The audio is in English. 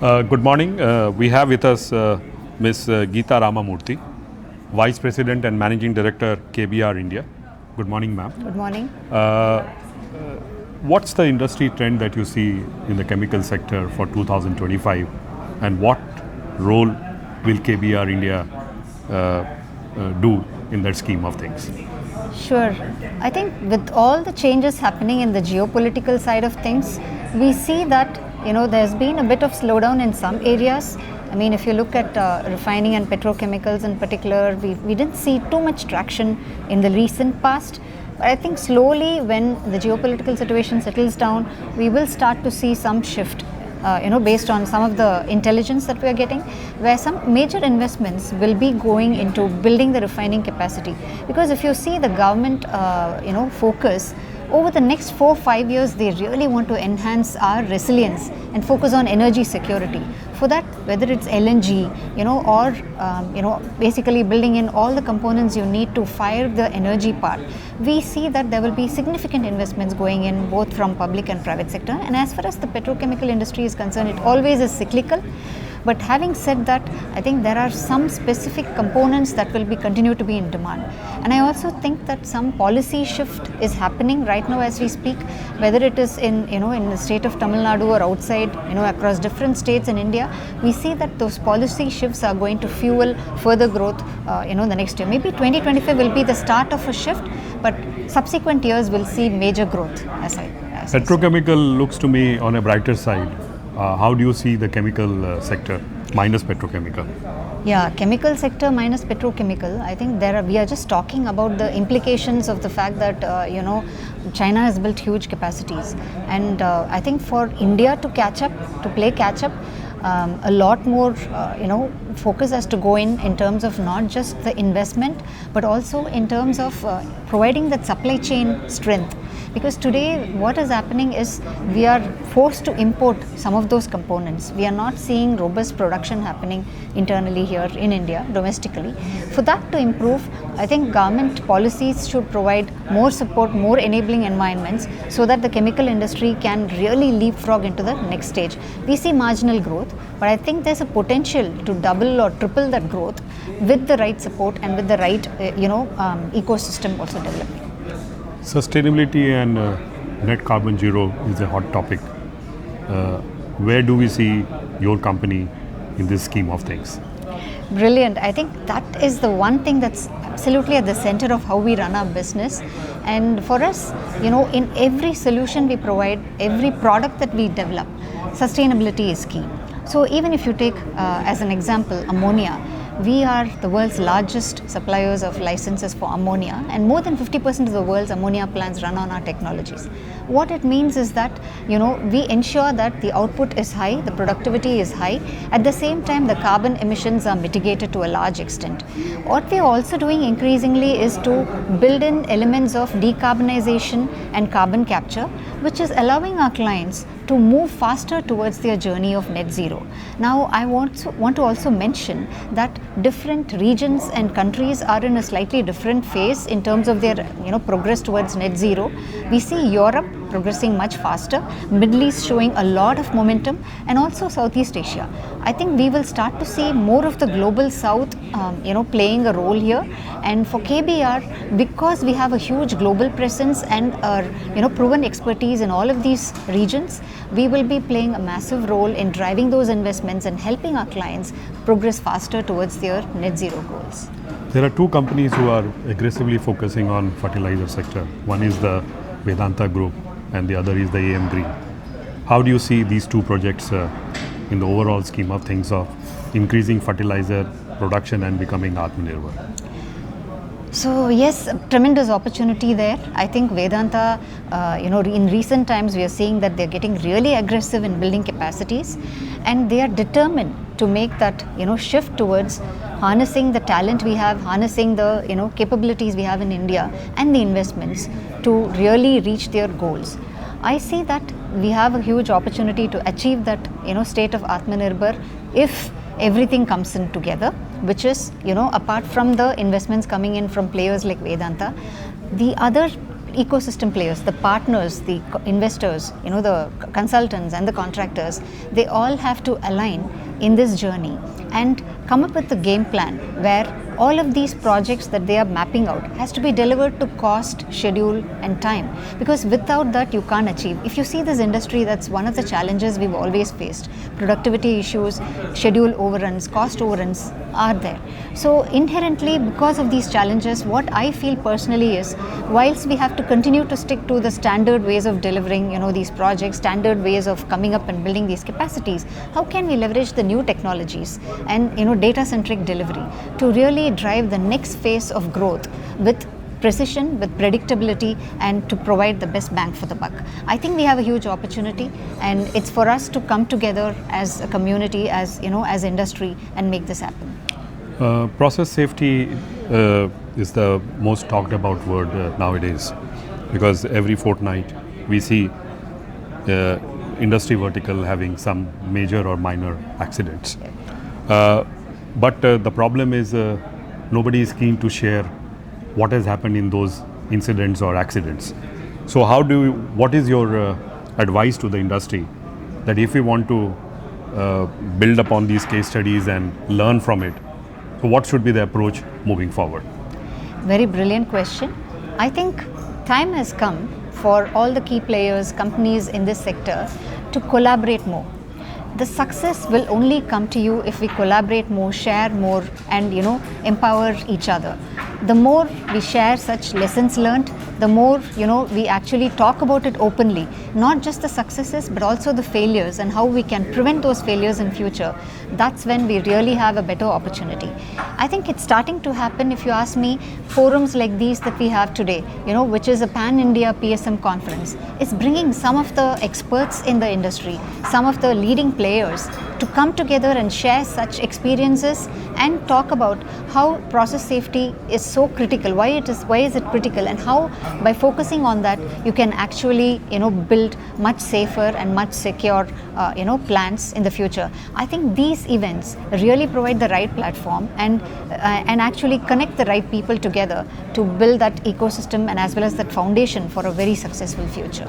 Good morning. We have with us Ms. Geetha Ramamoorthi, Vice President and Managing Director, KBR India. Good morning, ma'am. Good morning. What's the industry trend that you see in the chemical sector for 2025, and what role will KBR India do in that scheme of things? Sure. I think with all the changes happening in the geopolitical side of things, we see that there's been a bit of slowdown in some areas. I mean, if you look at refining and petrochemicals in particular, we didn't see too much traction in the recent past. But I think slowly, when the geopolitical situation settles down, we will start to see some shift. Based on some of the intelligence that we are getting, where some major investments will be going into building the refining capacity. Because if you see the government, focus over the next 4-5 years, they really want to enhance our resilience and focus on energy security. For that, whether it's LNG, or basically building in all the components you need to fire the energy part, we see that there will be significant investments going in both from public and private sector. And as far as the petrochemical industry is concerned, it always is cyclical. But having said that, I think there are some specific components that will continue to be in demand. And I also think that some policy shift is happening right now as we speak, whether it is in the state of Tamil Nadu or outside, across different states in India. We see that those policy shifts are going to fuel further growth, the next year. Maybe 2025 will be the start of a shift, but subsequent years will see major growth. Petrochemical looks to me on a brighter side. How do you see the chemical sector minus petrochemical? Yeah, chemical sector minus petrochemical. I think we are just talking about the implications of the fact that China has built huge capacities, and I think for India to play catch up, a lot more focus has to go in terms of not just the investment, but also in terms of providing that supply chain strength. Because today what is happening is we are forced to import some of those components. We are not seeing robust production happening internally here in India, domestically. For that to improve, I think government policies should provide more support, more enabling environments, so that the chemical industry can really leapfrog into the next stage. We see marginal growth, but I think there's a potential to double or triple that growth with the right support and with the right ecosystem also developing. Sustainability and net carbon zero is a hot topic. Where do we see your company in this scheme of things? Brilliant. I think that is the one thing that's absolutely at the center of how we run our business. And for us, in every solution we provide, every product that we develop, sustainability is key. So even if you take as an example ammonia, we are the world's largest suppliers of licenses for ammonia, and more than 50% of the world's ammonia plants run on our technologies. What it means is that we ensure that the output is high, the productivity is high. At the same time, the carbon emissions are mitigated to a large extent. What we are also doing increasingly is to build in elements of decarbonization and carbon capture, which is allowing our clients to move faster towards their journey of net zero. Now, I want to also mention that different regions and countries are in a slightly different phase in terms of their progress towards net zero. We see Europe progressing much faster, Middle East showing a lot of momentum, and also Southeast Asia. I think we will start to see more of the global South playing a role here. And for KBR, because we have a huge global presence and proven expertise in all of these regions, we will be playing a massive role in driving those investments and helping our clients progress faster towards their net zero goals. There are two companies who are aggressively focusing on fertilizer sector. One is the Vedanta Group and the other is the AM Green. How do you see these two projects in the overall scheme of things of increasing fertilizer production and becoming Atmanirbhar? So yes, tremendous opportunity there. I think Vedanta, in recent times we are seeing that they're getting really aggressive in building capacities, and they are determined to make that shift towards harnessing the talent we have, harnessing the capabilities we have in India and the investments to really reach their goals. I see that we have a huge opportunity to achieve that state of Atmanirbhar if everything comes in together, which is apart from the investments coming in from players like Vedanta, the other ecosystem players, the partners, the investors, the consultants and the contractors, they all have to align in this journey and come up with a game plan where all of these projects that they are mapping out has to be delivered to cost, schedule and time, because without that you can't achieve. If you see this industry, that's one of the challenges we've always faced. Productivity issues, schedule overruns, cost overruns are there. So inherently, because of these challenges, what I feel personally is, whilst we have to continue to stick to the standard ways of delivering these projects, standard ways of coming up and building these capacities, how can we leverage the new technologies and data centric delivery to really drive the next phase of growth with precision, with predictability, and to provide the best bang for the buck. I think we have a huge opportunity, and it's for us to come together as a community, as industry, and make this happen. Process safety is the most talked about word nowadays, because every fortnight we see industry vertical having some major or minor accidents. But the problem is nobody is keen to share what has happened in those incidents or accidents. So what is your advice to the industry, that if we want to build upon these case studies and learn from it, so what should be the approach moving forward? Very brilliant question. I think time has come for all the key players, companies in this sector to collaborate more. The success will only come to you if we collaborate more, share more, and empower each other. The more we share such lessons learned, the more we actually talk about it openly, not just the successes but also the failures and how we can prevent those failures in future. That's when we really have a better opportunity. I think it's starting to happen. If you ask me, forums like these that we have today, which is a pan-India PSM conference, is bringing some of the experts in the industry, some of the leading players to come together and share such experiences and talk about how process safety is so critical, why is it critical, and how by focusing on that you can actually build much safer and much secure plants in the future. I think these events really provide the right platform and actually connect the right people together to build that ecosystem and as well as that foundation for a very successful future.